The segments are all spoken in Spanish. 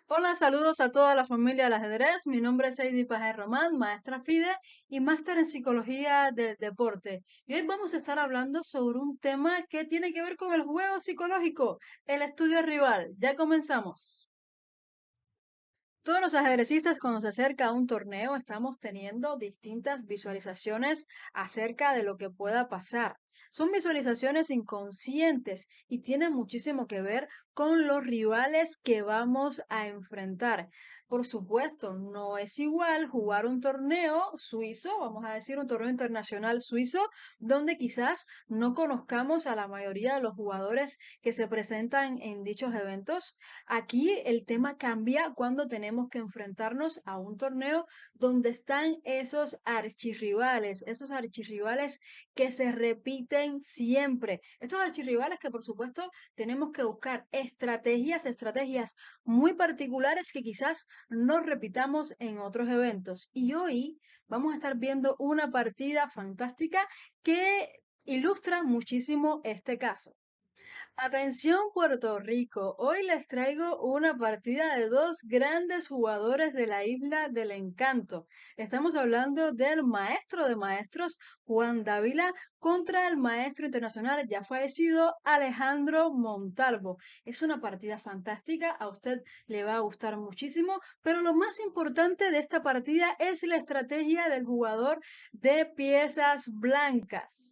Hola, saludos a toda la familia del ajedrez. Mi nombre es Heidi Pajé Román, maestra FIDE y máster en psicología del deporte. Y hoy vamos a estar hablando sobre un tema que tiene que ver con el juego psicológico, el estudio rival. Ya comenzamos. Todos los ajedrecistas cuando se acerca a un torneo estamos teniendo distintas visualizaciones acerca de lo que pueda pasar. Son visualizaciones inconscientes y tienen muchísimo que ver con los rivales que vamos a enfrentar. Por supuesto, no es igual jugar un torneo suizo, vamos a decir un torneo internacional suizo, donde quizás no conozcamos a la mayoría de los jugadores que se presentan en dichos eventos. Aquí el tema cambia cuando tenemos que enfrentarnos a un torneo donde están esos archirrivales que se repiten siempre. Estos archirrivales que por supuesto tenemos que buscar estrategias muy particulares que quizás no repitamos en otros eventos. Y hoy vamos a estar viendo una partida fantástica que ilustra muchísimo este caso. Atención Puerto Rico, hoy les traigo una partida de dos grandes jugadores de la Isla del Encanto. Estamos hablando del maestro de maestros Juan Dávila contra el maestro internacional ya fallecido Alejandro Montalvo. Es una partida fantástica, a usted le va a gustar muchísimo, pero lo más importante de esta partida es la estrategia del jugador de piezas blancas.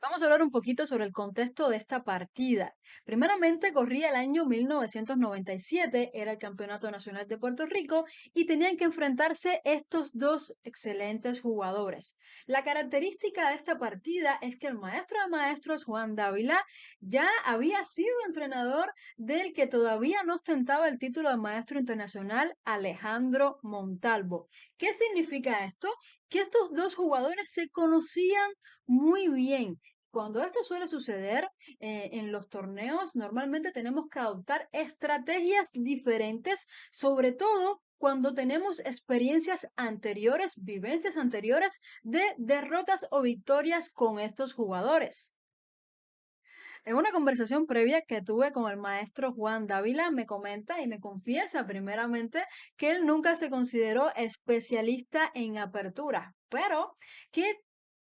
Vamos a hablar un poquito sobre el contexto de esta partida. Primeramente, corría el año 1997, era el Campeonato Nacional de Puerto Rico y tenían que enfrentarse estos dos excelentes jugadores. La característica de esta partida es que el maestro de maestros, Juan Dávila, ya había sido entrenador del que todavía no ostentaba el título de maestro internacional, Alejandro Montalvo. ¿Qué significa esto? Que estos dos jugadores se conocían muy bien. Cuando esto suele suceder en los torneos, normalmente tenemos que adoptar estrategias diferentes, sobre todo cuando tenemos experiencias anteriores, vivencias anteriores de derrotas o victorias con estos jugadores. En una conversación previa que tuve con el maestro Juan Dávila, me comenta y me confiesa primeramente que él nunca se consideró especialista en apertura, pero que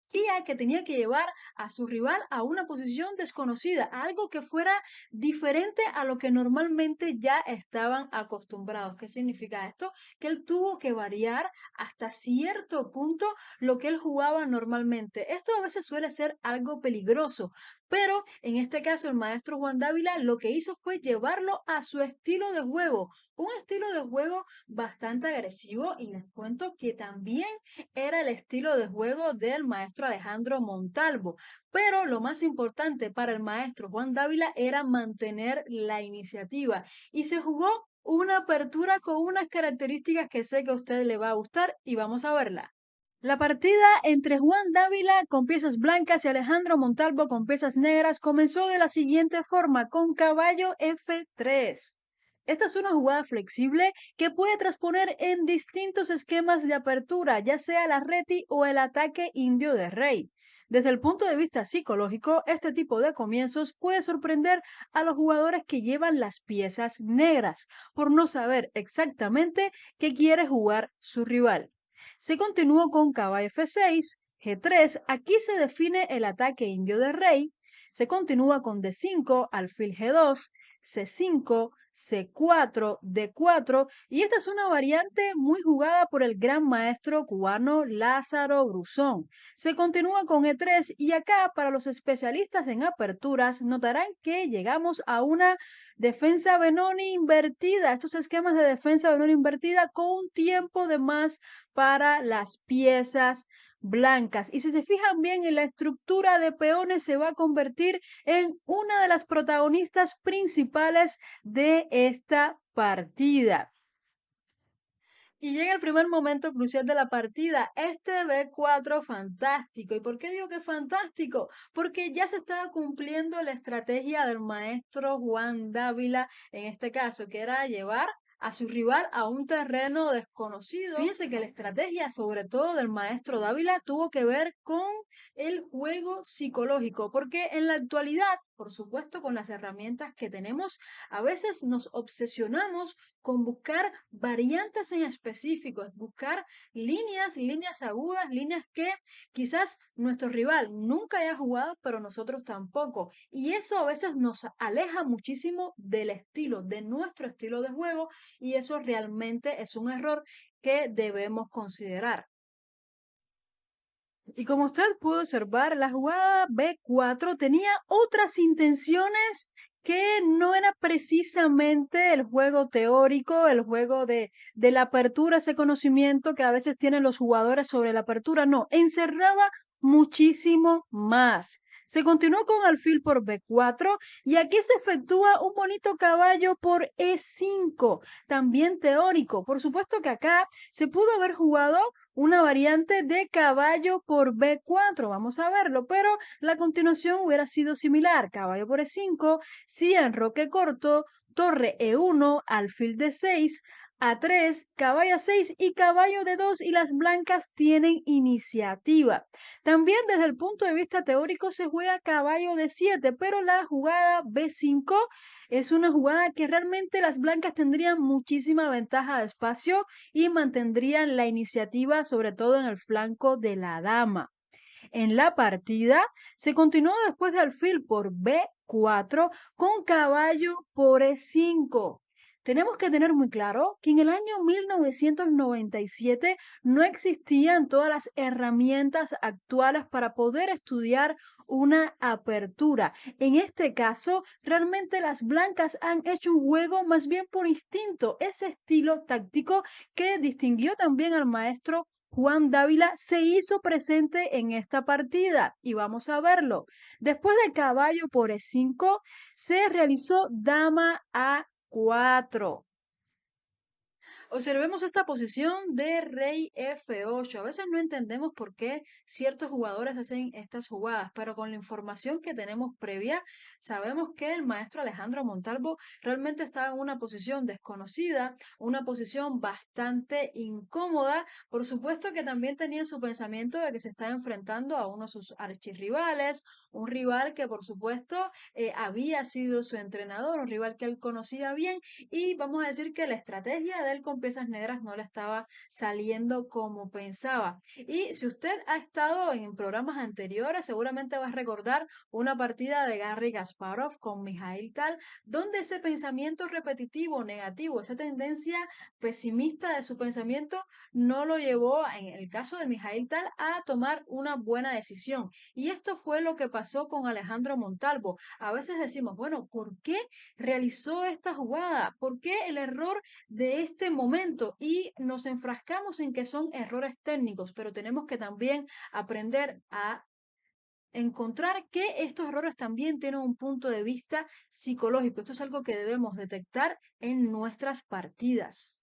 decía que tenía que llevar a su rival a una posición desconocida, algo que fuera diferente a lo que normalmente ya estaban acostumbrados. ¿Qué significa esto? Que él tuvo que variar hasta cierto punto lo que él jugaba normalmente. Esto a veces suele ser algo peligroso, pero en este caso el maestro Juan Dávila lo que hizo fue llevarlo a su estilo de juego, un estilo de juego bastante agresivo y les cuento que también era el estilo de juego del maestro Alejandro Montalvo. Pero lo más importante para el maestro Juan Dávila era mantener la iniciativa y se jugó una apertura con unas características que sé que a usted le va a gustar y vamos a verla. La partida entre Juan Dávila con piezas blancas y Alejandro Montalvo con piezas negras comenzó de la siguiente forma, con caballo F3. Esta es una jugada flexible que puede transponer en distintos esquemas de apertura, ya sea la reti o el ataque indio de rey. Desde el punto de vista psicológico, este tipo de comienzos puede sorprender a los jugadores que llevan las piezas negras por no saber exactamente qué quiere jugar su rival. Se continuó con caballo F6, G3, aquí se define el ataque indio de rey. Se continúa con D5, alfil G2, C5, C4, D4 y esta es una variante muy jugada por el gran maestro cubano Lázaro Bruzón. Se continúa con E3 y acá para los especialistas en aperturas notarán que llegamos a una defensa Benoni invertida, estos esquemas de defensa Benoni invertida con un tiempo de más para las piezas blancas. Y si se fijan bien en la estructura de peones, se va a convertir en una de las protagonistas principales de esta partida. Y llega el primer momento crucial de la partida, este B4 fantástico. ¿Y por qué digo que es fantástico? Porque ya se estaba cumpliendo la estrategia del maestro Juan Dávila, en este caso, que era llevar a su rival a un terreno desconocido. Fíjense que la estrategia, sobre todo del maestro Dávila, tuvo que ver con el juego psicológico, porque en la actualidad por supuesto, con las herramientas que tenemos. A veces nos obsesionamos con buscar variantes en específicos, buscar líneas agudas, líneas que quizás nuestro rival nunca haya jugado, pero nosotros tampoco. Y eso a veces nos aleja muchísimo del estilo, de nuestro estilo de juego, y eso realmente es un error que debemos considerar. Y como usted pudo observar, la jugada B4 tenía otras intenciones que no era precisamente el juego teórico, el juego de la apertura, ese conocimiento que a veces tienen los jugadores sobre la apertura. No, encerraba muchísimo más. Se continuó con alfil por B4 y aquí se efectúa un bonito caballo por E5, también teórico. Por supuesto que acá se pudo haber jugado una variante de caballo por B4. Vamos a verlo, pero la continuación hubiera sido similar. Caballo por E5, si enroque corto, torre E1, alfil D6, A3, caballo A6 y caballo D2 y las blancas tienen iniciativa. También desde el punto de vista teórico se juega caballo D7, pero la jugada B5 es una jugada que realmente las blancas tendrían muchísima ventaja de espacio y mantendrían la iniciativa, sobre todo en el flanco de la dama. En la partida se continuó después de alfil por B4 con caballo por E5. Tenemos que tener muy claro que en el año 1997 no existían todas las herramientas actuales para poder estudiar una apertura. En este caso, realmente las blancas han hecho un juego más bien por instinto, ese estilo táctico que distinguió también al maestro Juan Dávila se hizo presente en esta partida y vamos a verlo. Después de caballo por E5, se realizó dama A4. Observemos esta posición de rey F8. A veces no entendemos por qué ciertos jugadores hacen estas jugadas, pero con la información que tenemos previa, sabemos que el maestro Alejandro Montalvo realmente estaba en una posición desconocida, una posición bastante incómoda. Por supuesto que también tenía en su pensamiento de que se estaba enfrentando a uno de sus archirrivales, un rival que por supuesto había sido su entrenador, un rival que él conocía bien y vamos a decir que la estrategia de él con piezas negras no le estaba saliendo como pensaba. Y si usted ha estado en programas anteriores, seguramente va a recordar una partida de Garry Kasparov con Mikhail Tal, donde ese pensamiento repetitivo, negativo, esa tendencia pesimista de su pensamiento no lo llevó, en el caso de Mikhail Tal, a tomar una buena decisión. Y esto fue lo que pasó con Alejandro Montalvo. A veces decimos, bueno, ¿por qué realizó esta jugada? ¿Por qué el error de este momento? Y nos enfrascamos en que son errores técnicos, pero tenemos que también aprender a encontrar que estos errores también tienen un punto de vista psicológico. Esto es algo que debemos detectar en nuestras partidas.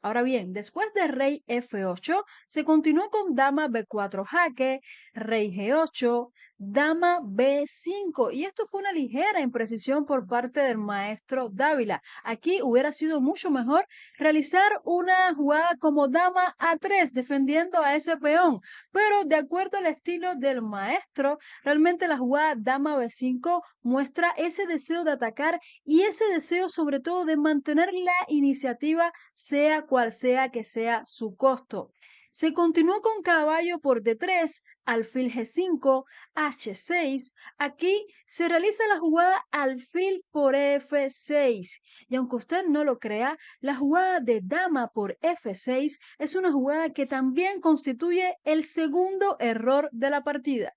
Ahora bien, después de rey F8, se continuó con dama B4 jaque, rey G8, dama B5. Y esto fue una ligera imprecisión por parte del maestro Dávila. Aquí hubiera sido mucho mejor realizar una jugada como dama A3, defendiendo a ese peón. Pero de acuerdo al estilo del maestro, realmente la jugada dama B5 muestra ese deseo de atacar y ese deseo sobre todo de mantener la iniciativa sea cual sea que sea su costo. Se continuó con caballo por D3, alfil G5, H6. Aquí se realiza la jugada alfil por F6. Y aunque usted no lo crea, la jugada de dama por F6 es una jugada que también constituye el segundo error de la partida.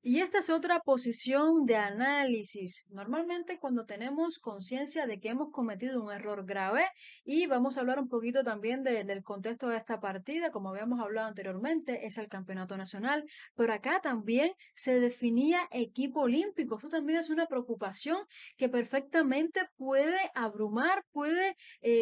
Y esta es otra posición de análisis. Normalmente cuando tenemos conciencia de que hemos cometido un error grave y vamos a hablar un poquito también del contexto de esta partida, como habíamos hablado anteriormente, es el campeonato nacional, pero acá también se definía equipo olímpico. Esto también es una preocupación que perfectamente puede abrumar, puede,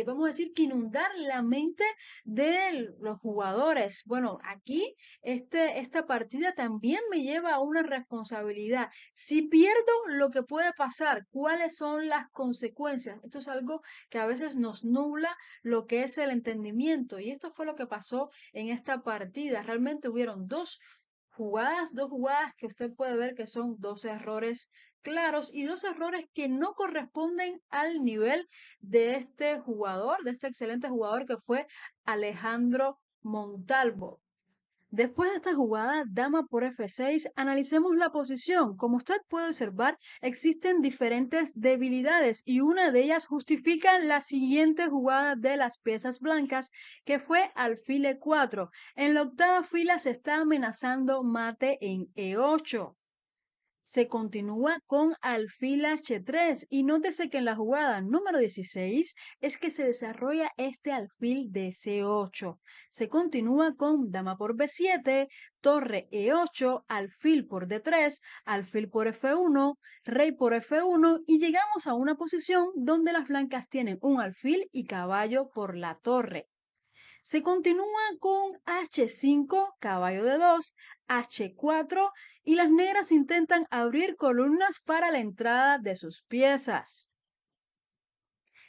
vamos a decir, que inundar la mente de los jugadores. Bueno, aquí esta partida también me lleva a una responsabilidad. Si pierdo, lo que puede pasar, cuáles son las consecuencias. Esto es algo que a veces nos nubla lo que es el entendimiento. Y esto fue lo que pasó en esta partida. Realmente hubieron dos Dos jugadas que usted puede ver que son dos errores claros y dos errores que no corresponden al nivel de este jugador, de este excelente jugador que fue Alejandro Montalvo. Después de esta jugada, dama por F6, analicemos la posición. Como usted puede observar, existen diferentes debilidades y una de ellas justifica la siguiente jugada de las piezas blancas, que fue alfil E4. En la octava fila se está amenazando mate en E8. Se continúa con alfil H3 y nótese que en la jugada número 16 es que se desarrolla este alfil de C8. Se continúa con dama por B7, torre E8, alfil por D3, alfil por F1, rey por F1 y llegamos a una posición donde las blancas tienen un alfil y caballo por la torre. Se continúa con H5, caballo de 2, H4 y las negras intentan abrir columnas para la entrada de sus piezas.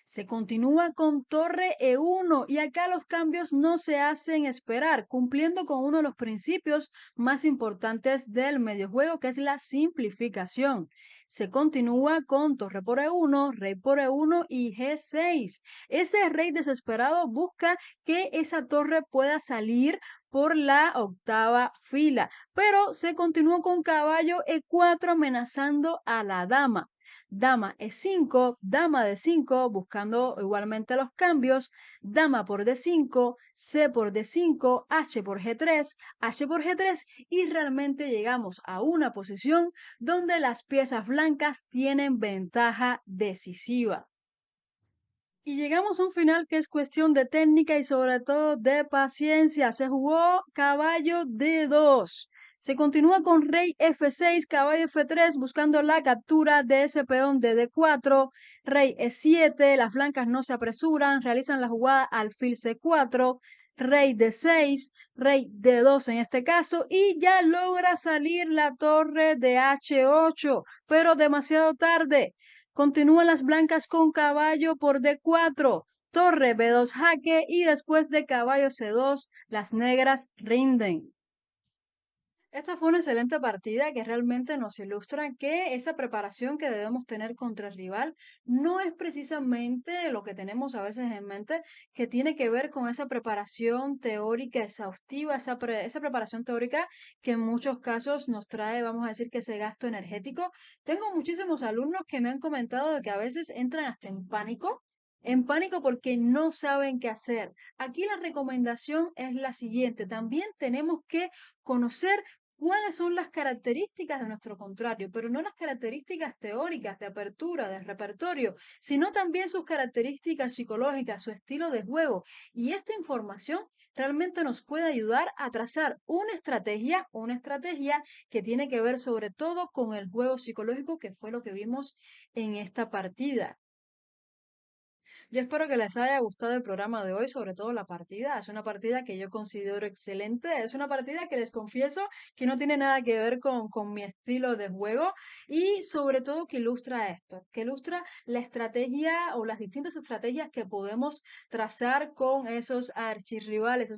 Se continúa con torre E1 y acá los cambios no se hacen esperar, cumpliendo con uno de los principios más importantes del mediojuego, que es la simplificación. Se continúa con torre por E1, rey por E1 y G6. Ese rey desesperado busca que esa torre pueda salir por la octava fila, pero se continúa con caballo E4 amenazando a la dama. Dama E5, dama D5, buscando igualmente los cambios, dama por D5, C por D5, H por G3, H por G3 y realmente llegamos a una posición donde las piezas blancas tienen ventaja decisiva. Y llegamos a un final que es cuestión de técnica y sobre todo de paciencia. Se jugó caballo D2. Se continúa con rey F6, caballo F3, buscando la captura de ese peón de D4. Rey E7, las blancas no se apresuran, realizan la jugada alfil C4. Rey D6, rey D2 en este caso, y ya logra salir la torre de H8, pero demasiado tarde. Continúan las blancas con caballo por D4, torre B2 jaque y después de caballo C2 las negras rinden. Esta fue una excelente partida que realmente nos ilustra que esa preparación que debemos tener contra el rival no es precisamente lo que tenemos a veces en mente, que tiene que ver con esa preparación teórica exhaustiva, esa preparación teórica que en muchos casos nos trae, vamos a decir, que ese gasto energético. Tengo muchísimos alumnos que me han comentado de que a veces entran hasta en pánico porque no saben qué hacer. Aquí la recomendación es la siguiente, también tenemos que conocer cuáles son las características de nuestro contrario, pero no las características teóricas de apertura, de repertorio, sino también sus características psicológicas, su estilo de juego. Y esta información realmente nos puede ayudar a trazar una estrategia que tiene que ver sobre todo con el juego psicológico, que fue lo que vimos en esta partida. Yo espero que les haya gustado el programa de hoy, sobre todo la partida. Es una partida que yo considero excelente. Es una partida que les confieso que no tiene nada que ver con mi estilo de juego y sobre todo que ilustra esto, que ilustra la estrategia o las distintas estrategias que podemos trazar con esos archirrivales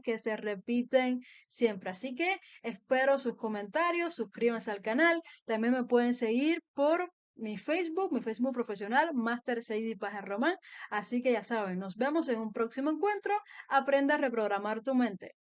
que se repiten siempre. Así que espero sus comentarios, suscríbanse al canal. También me pueden seguir por mi Facebook profesional, Master Seidi Paja Román. Así que ya saben, nos vemos en un próximo encuentro. Aprenda a reprogramar tu mente.